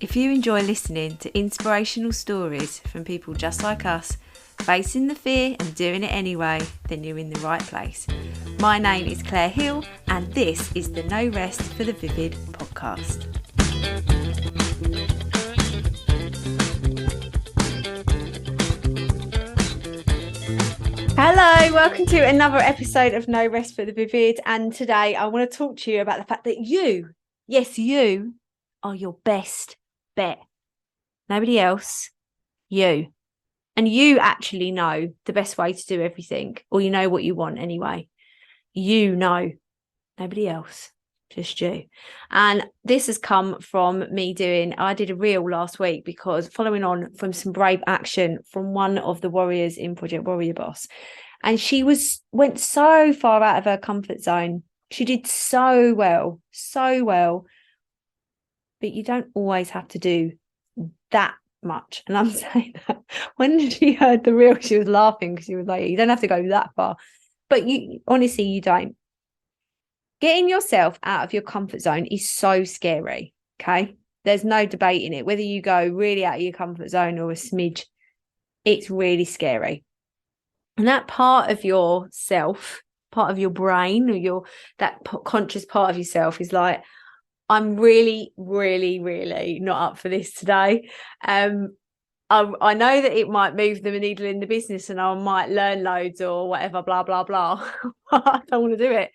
If you enjoy listening to inspirational stories from people just like us, facing the fear and doing it anyway, then you're in the right place. My name is Claire Hill, and this is the No Rest for the Vivid podcast. Hello, welcome to another episode of No Rest for the Vivid, and today I want to talk to you about the fact that you, yes, you are your best bet. Nobody else, you. And you actually know the best way to do everything, or you know what you want anyway. You know, nobody else, just you. And this has come from me I did a reel last week because following on from some brave action from one of the warriors in Project Warrior Boss. And she went so far out of her comfort zone. She did so well. But you don't always have to do that much. And I'm saying that when she heard the reel, she was laughing because she was like, you don't have to go that far. But you honestly, you don't. Getting yourself out of your comfort zone is so scary. Okay. There's no debating it. Whether you go really out of your comfort zone or a smidge, it's really scary. And that part of yourself, part of your brain, or that conscious part of yourself is like, I'm really, really, really not up for this today. I know that it might move the needle in the business and I might learn loads or whatever, blah, blah, blah. I don't want to do it.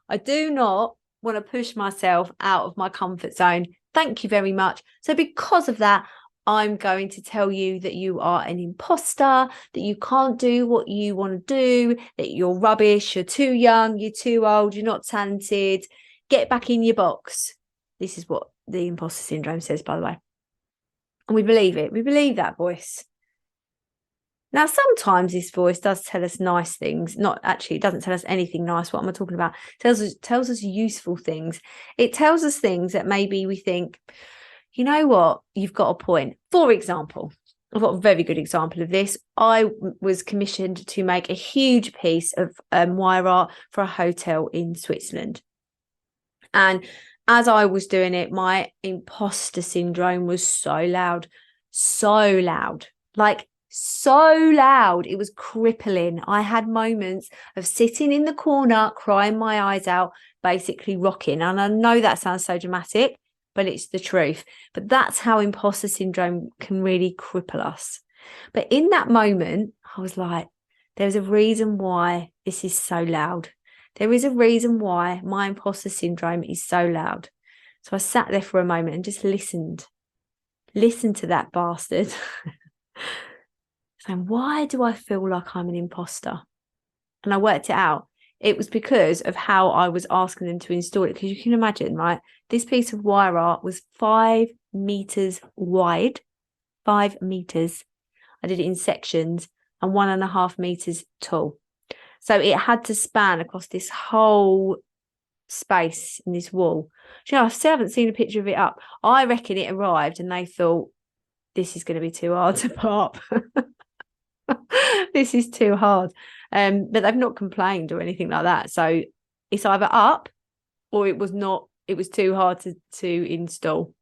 I do not want to push myself out of my comfort zone. Thank you very much. So because of that, I'm going to tell you that you are an imposter, that you can't do what you want to do, that you're rubbish, you're too young, you're too old, you're not talented. Get back in your box. This is what the imposter syndrome says, by the way. And we believe it. We believe that voice. Now, sometimes this voice does tell us nice things. Not actually, it doesn't tell us anything nice. What am I talking about? It tells us useful things. It tells us things that maybe we think, you know what, you've got a point. For example, I've got a very good example of this. I was commissioned to make a huge piece of wire art for a hotel in Switzerland. And as I was doing it, my imposter syndrome was so loud, like so loud. It was crippling. I had moments of sitting in the corner, crying my eyes out, basically rocking. And I know that sounds so dramatic, but it's the truth. But that's how imposter syndrome can really cripple us. But in that moment, I was like, there's a reason why this is so loud. There is a reason why my imposter syndrome is so loud. So I sat there for a moment and just listened to that bastard. Saying, why do I feel like I'm an imposter? And I worked it out. It was because of how I was asking them to install it. Because you can imagine, right? This piece of wire art was 5 meters wide, 5 meters. I did it in sections and 1.5 meters tall. So it had to span across this whole space in this wall. You know, I still haven't seen a picture of it up. I reckon it arrived and they thought, this is going to be too hard to put up. This is too hard. But they've not complained or anything like that. So it's either up or it was too hard to install.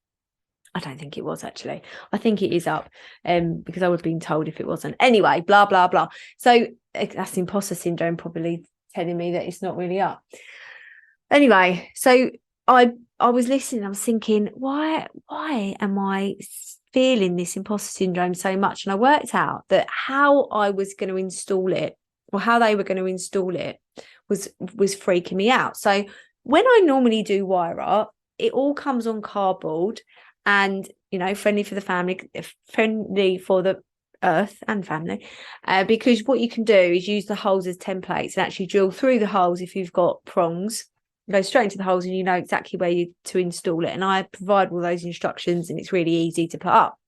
I don't think it was actually. I think it is up because I would have been told if it wasn't. Anyway, blah, blah, blah. So that's imposter syndrome probably telling me that it's not really up. Anyway, so I was listening. I was thinking, why am I feeling this imposter syndrome so much? And I worked out that how I was going to install it, or how they were going to install it, was freaking me out. So when I normally do wire art, it all comes on cardboard. And, you know, friendly for the family, friendly for the earth and family, because what you can do is use the holes as templates and actually drill through the holes. If you've got prongs, go straight into the holes and you know exactly where to install it. And I provide all those instructions and it's really easy to put up.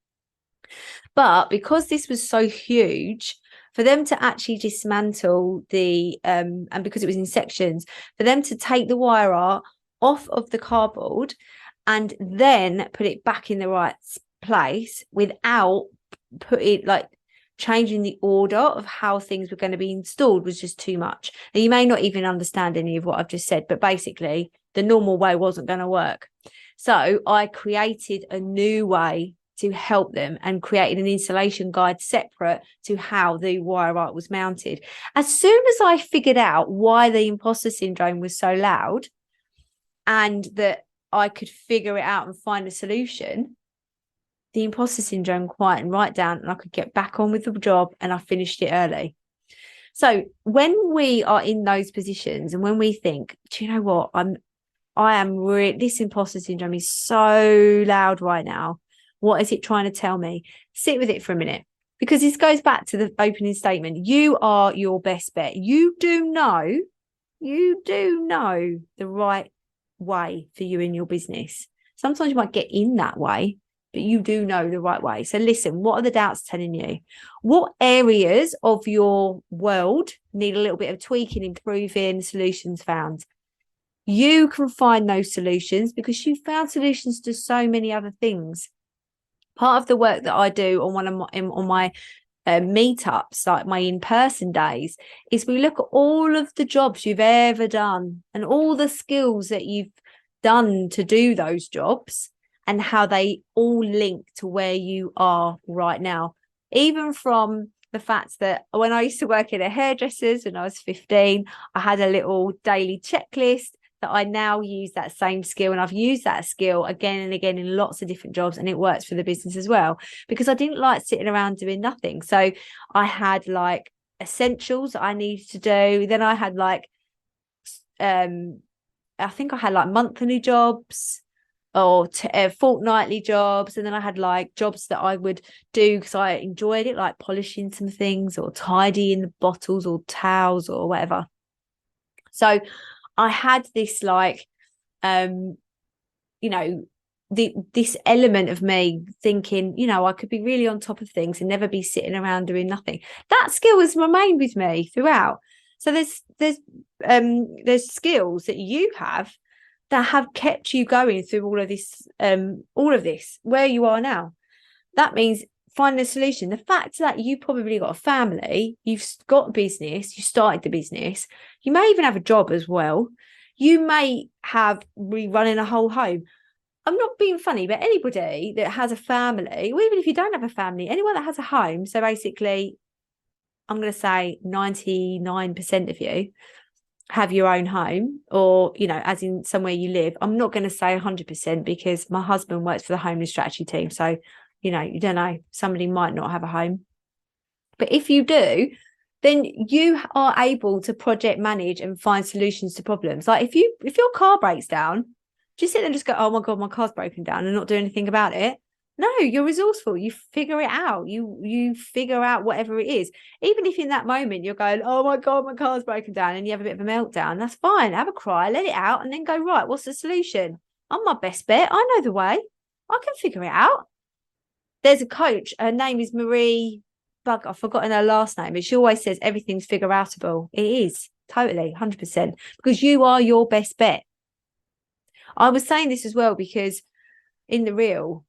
But because this was so huge, for them to actually dismantle the, and because it was in sections, for them to take the wire art off of the cardboard and then put it back in the right place without changing the order of how things were going to be installed was just too much. Now, you may not even understand any of what I've just said, but basically the normal way wasn't going to work. So I created a new way to help them and created an installation guide separate to how the wire art was mounted. As soon as I figured out why the imposter syndrome was so loud and that I could figure it out and find a solution, the imposter syndrome quietened right down and I could get back on with the job, and I finished it early. So when we are in those positions and when we think, do you know what, this imposter syndrome is so loud right now. What is it trying to tell me? Sit with it for a minute, because this goes back to the opening statement. You are your best bet. You do know the right way for you in your business. Sometimes you might get in that way, but you do know the right way. So listen, what are the doubts telling you? What areas of your world need a little bit of tweaking, improving, solutions found? You can find those solutions because you've found solutions to so many other things. Part of the work that I do on my meetups, like my in-person days, is we look at all of the jobs you've ever done and all the skills that you've done to do those jobs and how they all link to where you are right now. Even from the fact that when I used to work in a hairdresser's when I was 15, I had a little daily checklist that I now use that same skill, and I've used that skill again and again in lots of different jobs, and it works for the business as well, because I didn't like sitting around doing nothing. So I had like essentials I needed to do. Then I had like I think I had like monthly jobs or fortnightly jobs, and then I had like jobs that I would do because I enjoyed it, like polishing some things or tidying the bottles or towels or whatever. So I had this like this element of me thinking, I could be really on top of things and never be sitting around doing nothing. That skill has remained with me throughout. So there's skills that you have that have kept you going through all of this where you are now. That means finding a solution. The fact that you probably got a family, you've got a business, you started the business, you may even have a job as well. You may have rerunning a whole home. I'm not being funny, but anybody that has a family, or even if you don't have a family, anyone that has a home, so basically, I'm going to say 99% of you have your own home, or, as in somewhere you live. I'm not going to say 100% because my husband works for the homeless strategy team. So, you don't know, somebody might not have a home. But if you do, then you are able to project manage and find solutions to problems. Like if your car breaks down, just sit there and just go, oh my God, my car's broken down, and not do anything about it. No, you're resourceful. You figure it out. You figure out whatever it is. Even if in that moment you're going, oh my God, my car's broken down, and you have a bit of a meltdown, that's fine. Have a cry, let it out, and then go, right, what's the solution? I'm my best bet. I know the way. I can figure it out. There's a coach. Her name is Marie Bug. I've forgotten her last name, but she always says everything's figure outable. It is totally 100%, because you are your best bet. I was saying this as well because in the reel,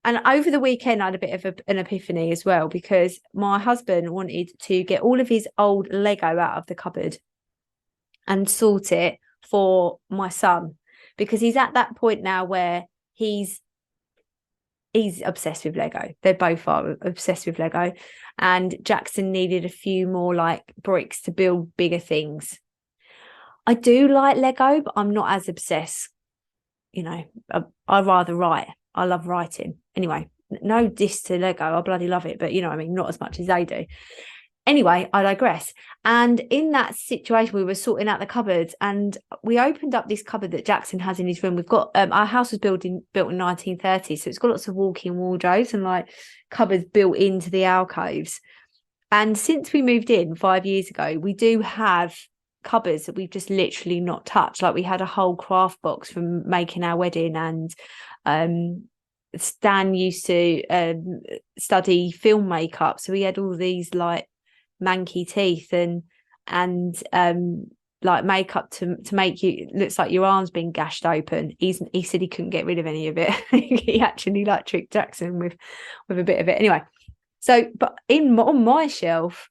and over the weekend, I had a bit of an epiphany as well, because my husband wanted to get all of his old Lego out of the cupboard and sort it for my son, because he's at that point now where he's obsessed with Lego. They both are obsessed with Lego. And Jackson needed a few more like bricks to build bigger things. I do like Lego, but I'm not as obsessed. I rather write. I love writing. Anyway, no diss to Lego. I bloody love it. But not as much as they do. Anyway, I digress. And in that situation, we were sorting out the cupboards, and we opened up this cupboard that Jackson has in his room. We've got our house was built in 1930, so it's got lots of walk-in wardrobes and like cupboards built into the alcoves. And since we moved in 5 years ago, we do have cupboards that we've just literally not touched. Like we had a whole craft box from making our wedding, and Stan used to study film makeup, so we had all these like manky teeth and like makeup to make you looks like your arms being gashed open. He said he couldn't get rid of any of it. He actually like tricked Jackson with a bit of it. Anyway, so but on my shelf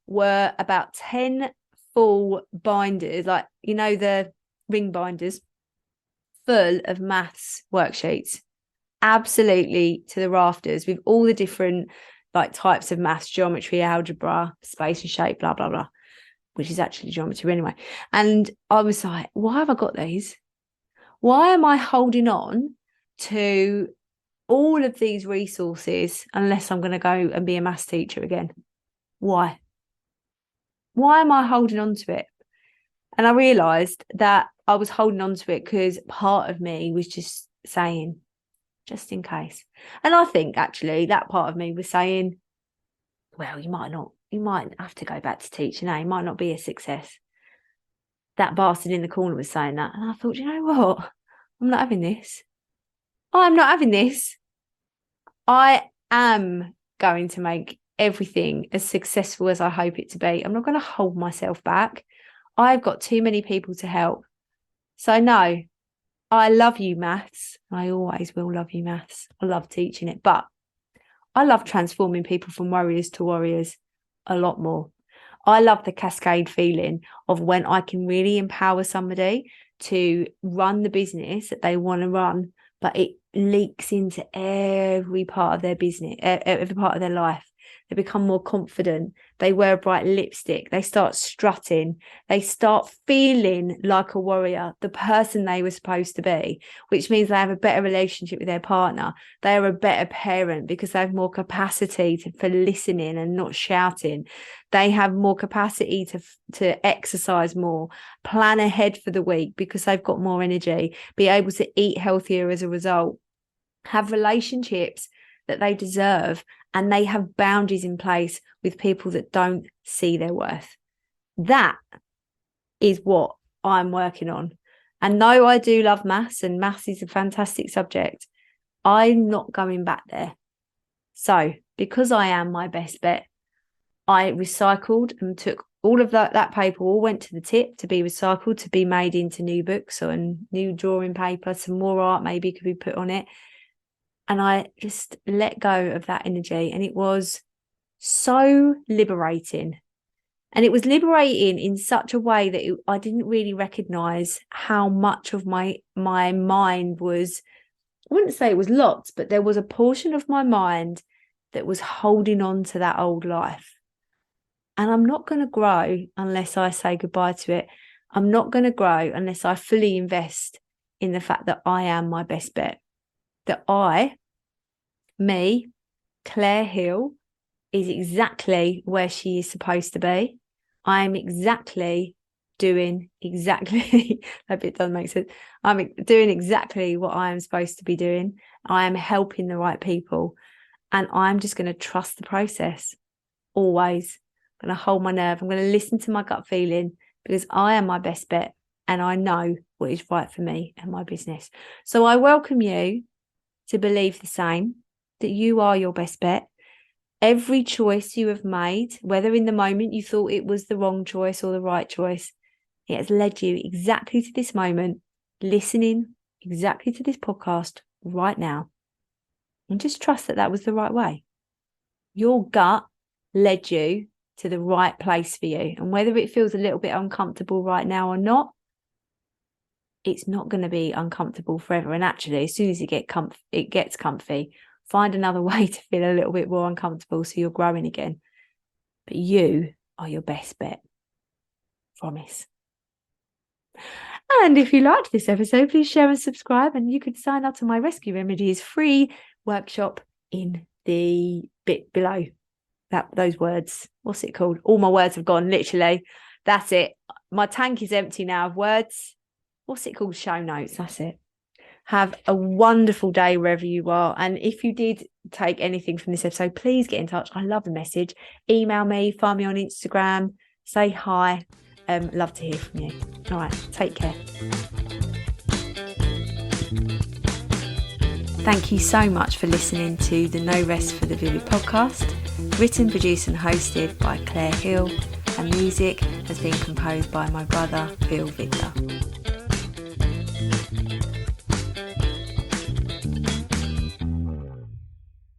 were about 10 full binders, like the ring binders, full of maths worksheets, absolutely to the rafters, with all the different like types of maths, geometry, algebra, space and shape, blah, blah, blah, which is actually geometry anyway. And I was like, why have I got these? Why am I holding on to all of these resources unless I'm going to go and be a maths teacher again? Why am I holding on to it? And I realised that I was holding on to it because part of me was just saying, just in case. And I think actually that part of me was saying, well, you might have to go back to teaching now. You might not be a success. That bastard in the corner was saying that. And I thought, you know what? I'm not having this. I'm not having this. I am going to make everything as successful as I hope it to be. I'm not going to hold myself back. I've got too many people to help. So no, I love you, maths. I always will love you, maths. I love teaching it, but I love transforming people from worriers to warriors a lot more. I love the cascade feeling of when I can really empower somebody to run the business that they want to run, but it leaks into every part of their business, every part of their life. They become more confident. They wear a bright lipstick. They start strutting. They start feeling like a warrior, the person they were supposed to be, which means they have a better relationship with their partner. They are a better parent because they have more capacity for listening and not shouting. They have more capacity to exercise more, plan ahead for the week because they've got more energy, be able to eat healthier as a result, have relationships that they deserve, and they have boundaries in place with people that don't see their worth. That is what I'm working on. And though I do love maths, and maths is a fantastic subject, I'm not going back there. So because I am my best bet, I recycled and took all of that paper, all went to the tip to be recycled, to be made into new books or new drawing paper, some more art maybe could be put on it. And I just let go of that energy. And it was so liberating. And it was liberating in such a way that I didn't really recognize how much of my mind was, I wouldn't say it was locked, but there was a portion of my mind that was holding on to that old life. And I'm not going to grow unless I say goodbye to it. I'm not going to grow unless I fully invest in the fact that I am my best bet. That Claire Hill, is exactly where she is supposed to be. I'm doing exactly, that bit doesn't make sense. I'm doing exactly what I am supposed to be doing. I am helping the right people. And I'm just going to trust the process. Always. I'm going to hold my nerve. I'm going to listen to my gut feeling because I am my best bet and I know what is right for me and my business. So I welcome you to believe the same, that you are your best bet. Every choice you have made, whether in the moment you thought it was the wrong choice or the right choice, it has led you exactly to this moment, listening exactly to this podcast right now. And just trust that that was the right way. Your gut led you to the right place for you. And whether it feels a little bit uncomfortable right now or not, it's not going to be uncomfortable forever. And actually, as soon as it gets comfy, find another way to feel a little bit more uncomfortable so you're growing again. But you are your best bet. Promise. And if you liked this episode, please share and subscribe. And you could sign up to my Rescue Remedies free workshop in the bit below. Those words. What's it called? All my words have gone, literally. That's it. My tank is empty now of words. What's it called? Show notes. That's it. Have a wonderful day wherever you are. And if you did take anything from this episode, please get in touch. I love a message. Email me, find me on Instagram, say hi. Love to hear from you. All right, take care. Thank you so much for listening to the No Rest for the Vivid podcast, written, produced and hosted by Claire Hill, and music has been composed by my brother, Phil Victor.